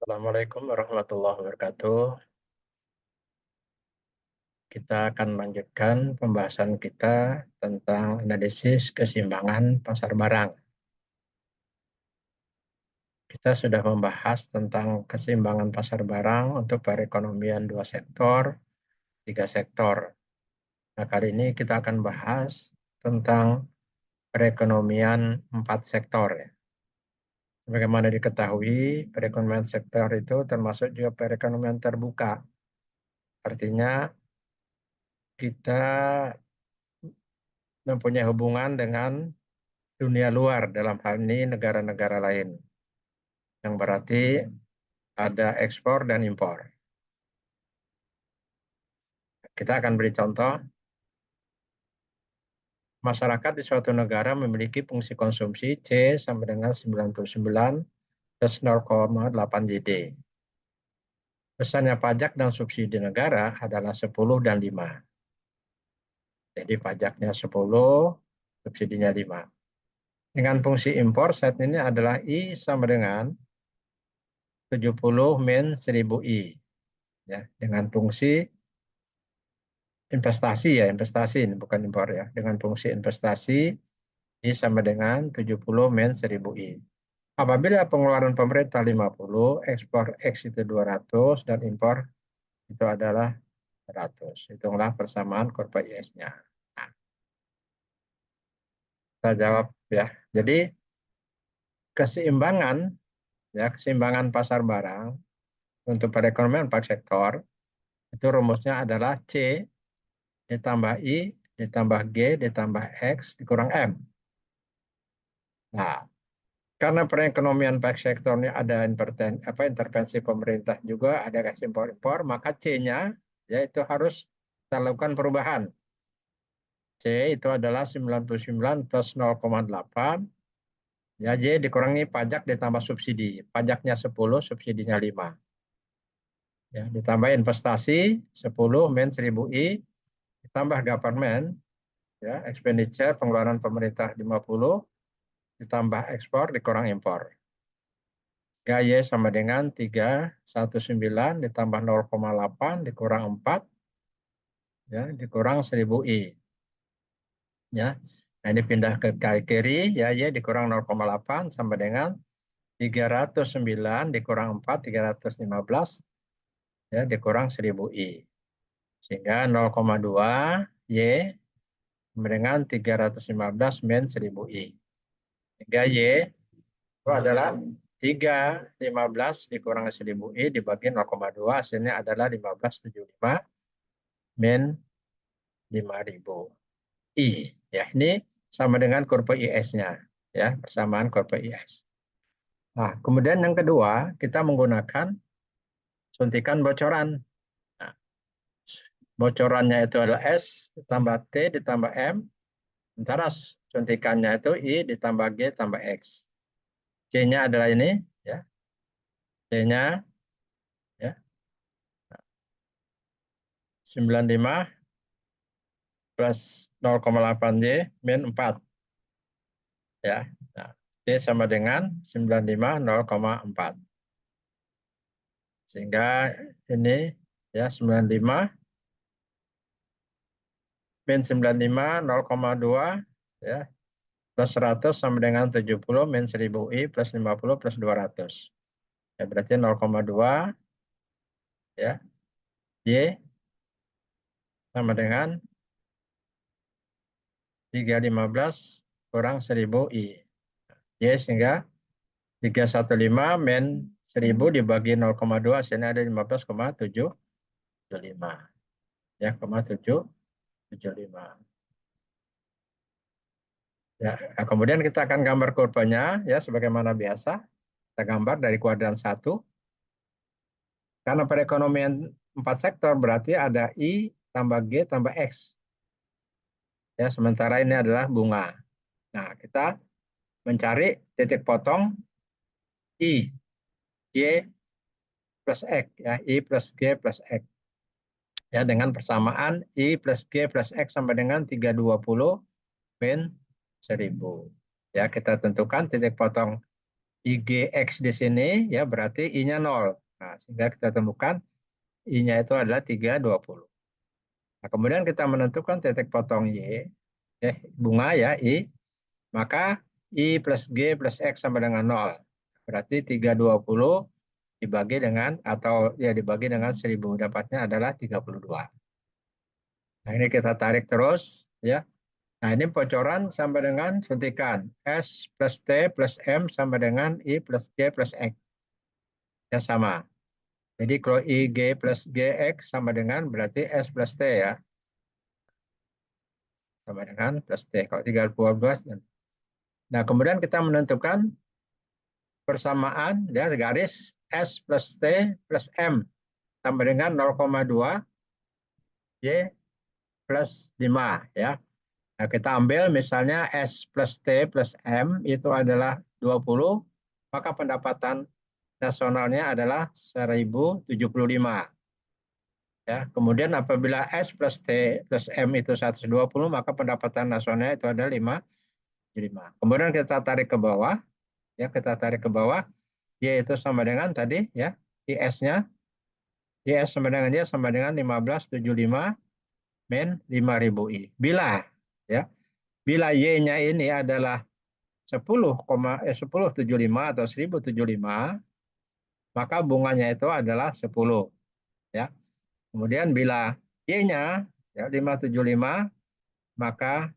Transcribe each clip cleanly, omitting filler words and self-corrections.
Assalamualaikum warahmatullahi wabarakatuh. Kita akan melanjutkan pembahasan kita tentang analisis keseimbangan pasar barang. Kita sudah membahas tentang keseimbangan pasar barang untuk perekonomian 2 sektor, 3 sektor. Nah, kali ini kita akan bahas tentang perekonomian 4 sektor. Sebagaimana diketahui, perekonomian sektor itu termasuk juga perekonomian terbuka. Artinya kita mempunyai hubungan dengan dunia luar, dalam hal ini negara-negara lain, yang berarti ada ekspor dan impor. Kita akan beri contoh, masyarakat di suatu negara memiliki fungsi konsumsi C sama dengan 99 plus 0,8 JD. Besarnya pajak dan subsidi negara adalah 10 dan 5. Jadi pajaknya 10, subsidinya 5. Dengan fungsi impor saat ini adalah I sama dengan 70 min 1000 I. Ya, dengan fungsi investasi ya, investasi ini bukan impor ya. Dengan fungsi investasi I sama dengan 70 min 1000 I. Apabila pengeluaran pemerintah 50, ekspor X itu 200 dan impor itu adalah 100. Hitunglah persamaan kurva IS-nya. Nah, kita jawab ya. Jadi keseimbangan ya, keseimbangan pasar barang untuk perekonomian 4 sektor itu rumusnya adalah C ditambah I ditambah G ditambah X dikurang M. Nah, karena perekonomian baik sektornya ada intervensi pemerintah juga, ada gas impor-impor, maka C-nya yaitu harus kita lakukan perubahan. C itu adalah 99 plus 0,8, ya J dikurangi pajak ditambah subsidi. Pajaknya 10, subsidinya 5. Ya, ditambah investasi 10 min 1000 I, ditambah government, ya, expenditure pengeluaran pemerintah 50, ditambah ekspor dikurang impor. Y sama dengan 319 ditambah 0,8 dikurang 4, ya, dikurang 1000 I. Ya. Nah, ini pindah ke kiri, ya, Y dikurang 0,8 sama dengan 309 dikurang 4, 315, ya, dikurang 1000 I. Sehingga 0,2 Y sama dengan 315 min 1000 I. Sehingga Y itu adalah 315 dikurang 1000 I dibagi 0,2, hasilnya adalah 1575 min 5000 I. Ya, ini sama dengan kurva IS-nya, ya, persamaan kurva IS. Nah, kemudian yang kedua, kita menggunakan suntikan bocoran. Nah, bocorannya itu adalah S ditambah T ditambah M, sementara suntikannya itu I ditambah G tambah X. C-nya adalah ini, ya. C-nya ya 95 plus 0,8 Y min 4. Ya. Nah, C sama dengan 95 0,4. Sehingga ini ya 95 min 95 0,2 ya plus 100 sama dengan 70 min 1000 I plus 50 plus 200. Ya, berarti 0,2 ya Y sama dengan 315 kurang 1000 I. Y sehingga 315 min 1000 dibagi 0,2 hasilnya ada 15,775. Ya, 775. Ya, nah, kemudian kita akan gambar kurvanya ya sebagaimana biasa. Kita gambar dari kuadran 1. Karena perekonomian 4 sektor berarti ada I tambah G tambah X. Ya, sementara ini adalah bunga. Nah, kita mencari titik potong I, Y plus X, ya, I plus G plus X. Ya, dengan persamaan I plus G plus X sama dengan 320 min 1000. Ya, kita tentukan titik potong IGX di sini ya berarti I-nya 0. Nah, sehingga kita temukan I-nya itu adalah 320. Nah, kemudian kita menentukan titik potong Y, bunga ya I, maka I plus G plus X sama dengan 0. Berarti 320 dibagi dengan, atau ya dibagi dengan 1000. Dapatnya adalah 32. Nah, ini kita tarik terus ya. Nah, ini bocoran sama dengan suntikan. S plus T plus M sama dengan I plus G plus X. Ya sama. Jadi kalau IG plus GX sama dengan berarti S plus T ya. Sama dengan plus T. Kalau 312. Nah, kemudian kita menentukan persamaan ya garis S plus T plus M sama dengan 0,2 Y plus 5 ya. Nah, kita ambil misalnya S plus T plus M itu adalah 20, maka pendapatan nasionalnya adalah 1075. Ya, kemudian apabila S plus T plus M itu 120, maka pendapatan nasionalnya itu adalah 5. Kemudian kita tarik ke bawah, ya kita tarik ke bawah, Y itu sama dengan tadi ya, IS-nya, IS sama dengan Y sama dengan 1575 min 5000 I. Bila Y-nya ini adalah 10,1075 atau 1075, maka bunganya itu adalah 10 ya. Kemudian bila Y-nya ya 575, maka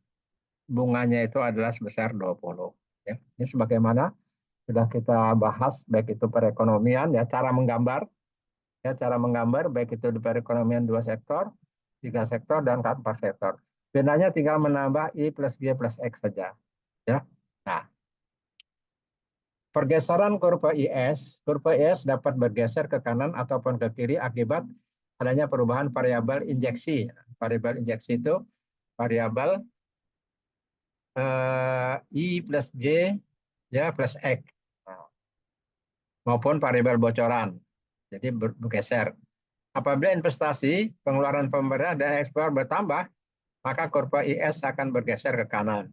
bunganya itu adalah sebesar 20 ya. Ini sebagaimana sudah kita bahas baik itu perekonomian ya, cara menggambar baik itu di perekonomian 2 sektor, 3 sektor dan 4 sektor. Bedanya tinggal menambah I plus G plus X saja ya. Nah, pergeseran kurva IS dapat bergeser ke kanan ataupun ke kiri akibat adanya perubahan variabel injeksi. Variabel injeksi itu variabel I plus G ya plus X maupun variabel bocoran. Jadi bergeser. Apabila investasi, pengeluaran pemerintah dan ekspor bertambah, maka kurva IS akan bergeser ke kanan.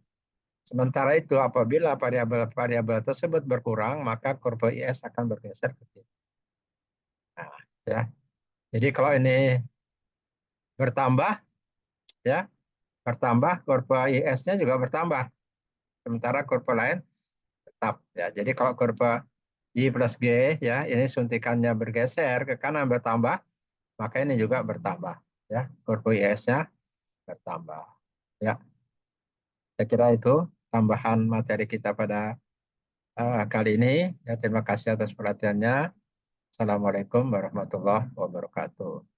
Sementara itu, apabila variabel-variabel tersebut berkurang, maka kurva IS akan bergeser ke kiri. Nah, ya. Jadi kalau ini bertambah, ya kurva IS-nya juga bertambah. Sementara kurva lain tetap. Ya. Jadi kalau kurva I plus G, ya ini suntikannya bergeser ke kanan bertambah, maka ini juga bertambah. Ya, kurva IS-nya bertambah. Ya, saya kira itu tambahan materi kita pada kali ini. Ya, terima kasih atas perhatiannya. Assalamualaikum warahmatullahi wabarakatuh.